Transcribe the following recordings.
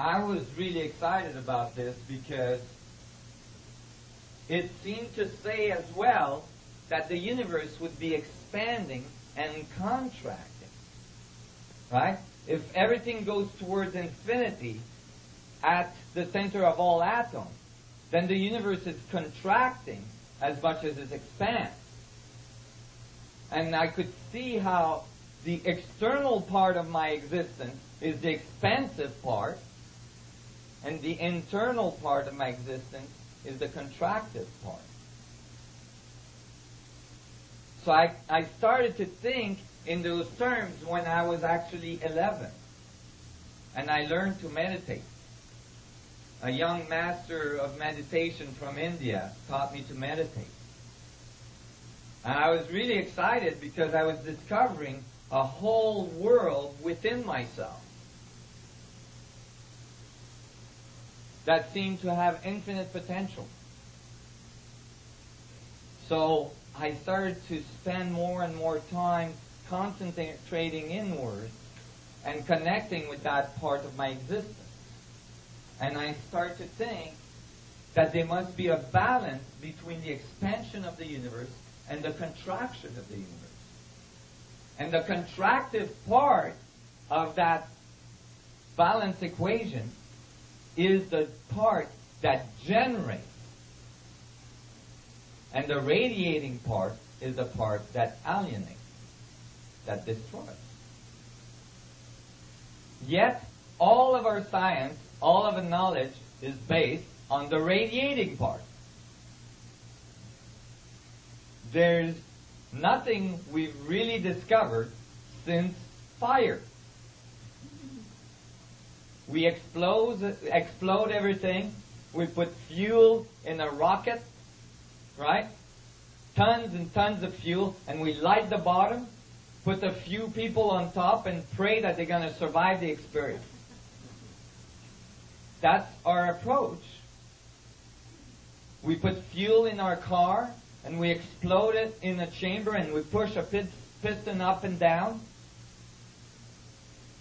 I was really excited about this because it seemed to say as well that the universe would be expanding and contracting. Right? If everything goes towards infinity at the center of all atoms, then the universe is contracting as much as it expands. And I could see how the external part of my existence is the expansive part, and the internal part of my existence is the contractive part. So I started to think in those terms when I was actually 11. And I learned to meditate. A young master of meditation from India taught me to meditate. And I was really excited because I was discovering a whole world within myself that seemed to have infinite potential. So I started to spend more and more time concentrating inward and connecting with that part of my existence. And I started to think that there must be a balance between the expansion of the universe and the contraction of the universe. And the contractive part of that balance equation is the part that generates. And the radiating part is the part that alienates, that destroys. Yet, all of our science, all of our knowledge is based on the radiating part. There's nothing we've really discovered since fire. We explode everything. We put fuel in a rocket, right? Tons and tons of fuel, and we light the bottom, put a few people on top, and pray that they're going to survive the experience. That's our approach. We put fuel in our car, and we explode it in a chamber, and we push a piston up and down.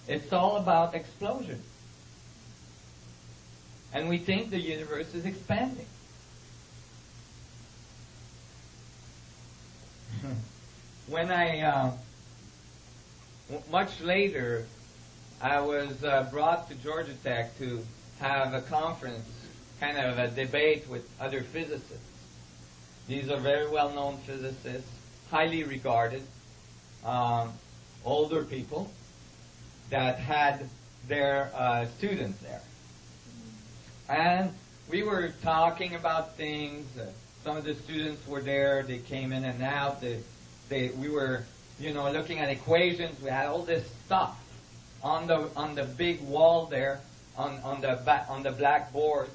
It's all about explosion. And we think the universe is expanding. When much later, I was brought to Georgia Tech to have a conference, kind of a debate with other physicists. These are very well-known physicists, highly regarded, older people that had their students there. And we were talking about things. Some of the students were there. They came in and out. We were, looking at equations. We had all this stuff on the big wall there, on the blackboard.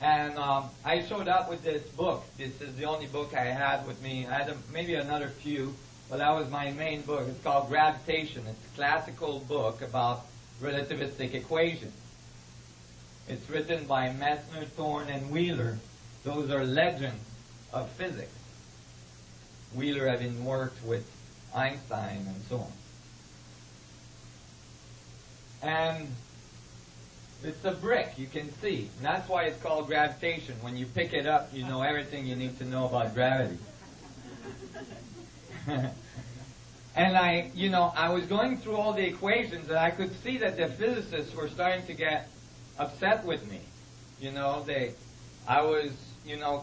And I showed up with this book. This is the only book I had with me. I had maybe another few, but that was my main book. It's called Gravitation. It's a classical book about relativistic equations. It's written by Messner, Thorne, and Wheeler. Those are legends of physics. Wheeler having worked with Einstein and so on. And it's a brick, you can see. And that's why it's called gravitation. When you pick it up, you know everything you need to know about gravity. And I was going through all the equations, and I could see that the physicists were starting to get upset with me. I was,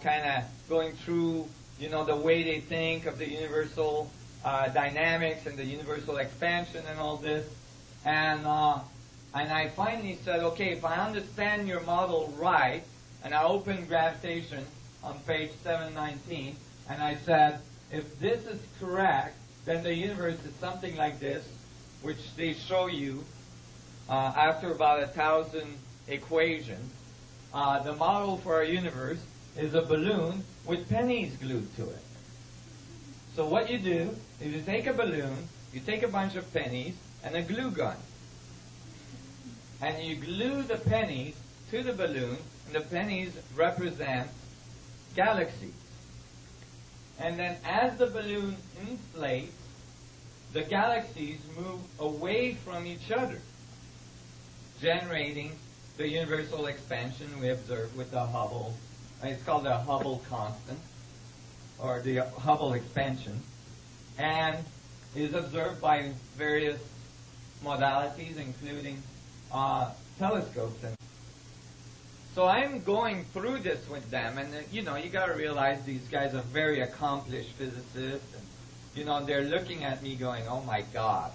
kind of going through, the way they think of the universal dynamics and the universal expansion and all this. And I finally said, okay, if I understand your model right, and I opened Gravitation on page 719, and I said, if this is correct, then the universe is something like this, which they show you after about 1,000 equations. The model for our universe is a balloon with pennies glued to it. So what you do is you take a balloon, you take a bunch of pennies, and a glue gun. And you glue the pennies to the balloon, and the pennies represent galaxies. And then as the balloon inflates, the galaxies move away from each other, generating the universal expansion we observe with the Hubble. It's called the Hubble constant, or the Hubble expansion, and is observed by various modalities, including telescopes. And so I'm going through this with them, and you got to realize these guys are very accomplished physicists, and they're looking at me going, "Oh my God,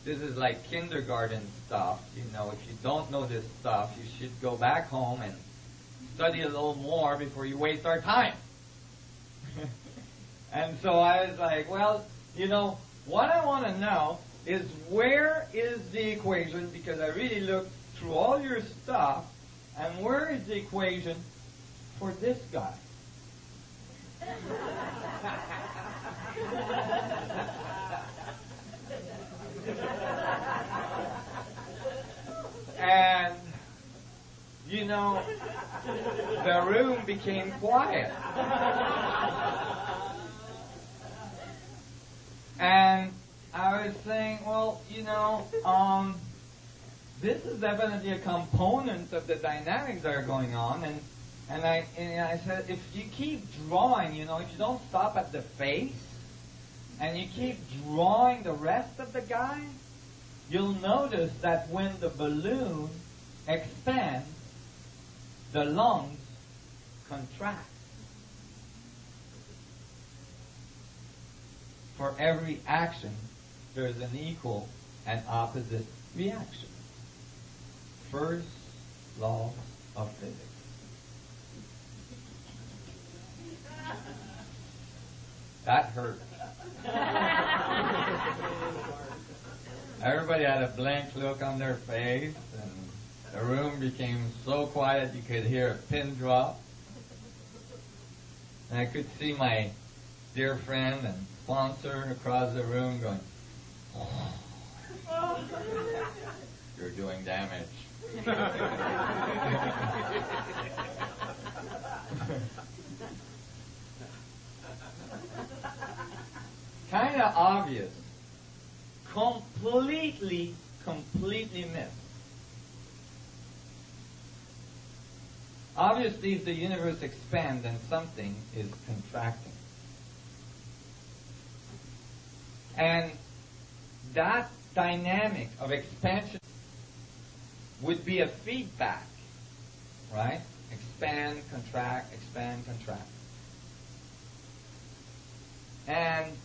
this is like kindergarten stuff. If you don't know this stuff, you should go back home and study a little more before you waste our time." And so I was like, well, what I want to know is where is the equation, because I really looked through all your stuff, and where is the equation for this guy? And, the room became quiet. And I was saying, well, this is definitely a component of the dynamics that are going on. And I said, if you keep drawing, if you don't stop at the face, and you keep drawing the rest of the guy, you'll notice that when the balloon expands, the lungs contract. For every action, there's an equal and opposite reaction. First law of physics. That hurt. Everybody had a blank look on their face, and the room became so quiet you could hear a pin drop. And I could see my dear friend and sponsor across the room going, "Oh, you're doing damage." Kind of obvious. Completely missed. Obviously, if the universe expands, then something is contracting. And that dynamic of expansion would be a feedback, right? Expand, contract, expand, contract. And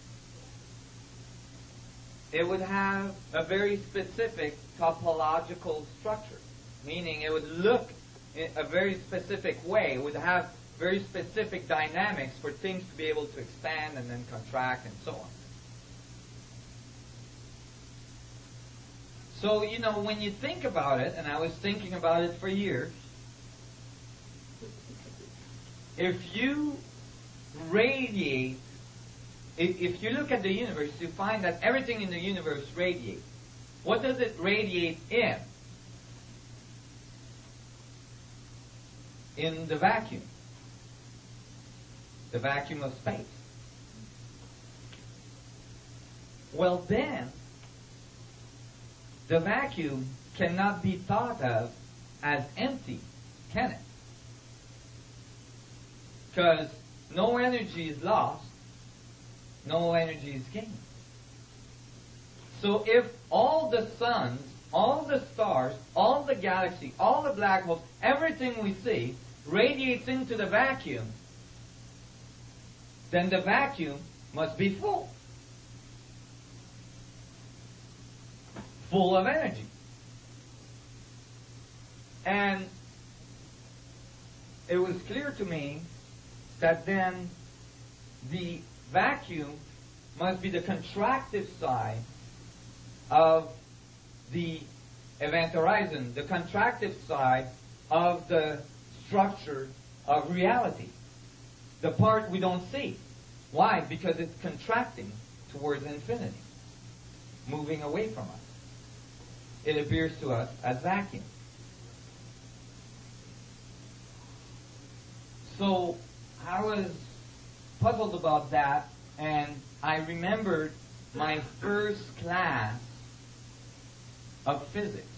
it would have a very specific topological structure, meaning it would look in a very specific way. It would have very specific dynamics for things to be able to expand and then contract and so on. So, when you think about it, and I was thinking about it for years, if you radiate, if you look at the universe, you find that everything in the universe radiates. What does it radiate in? In the vacuum. The vacuum of space. Well then, the vacuum cannot be thought of as empty, can it? Because no energy is lost, no energy is gained. So if all the suns, all the stars, all the galaxies, all the black holes, everything we see radiates into the vacuum, then the vacuum must be full. Full of energy. And it was clear to me that then the vacuum must be the contractive side of the event horizon, the contractive side of the structure of reality, the part we don't see. Why? Because it's contracting towards infinity, moving away from us. It appears to us as vacuum. So I was puzzled about that, and I remembered my first class of physics.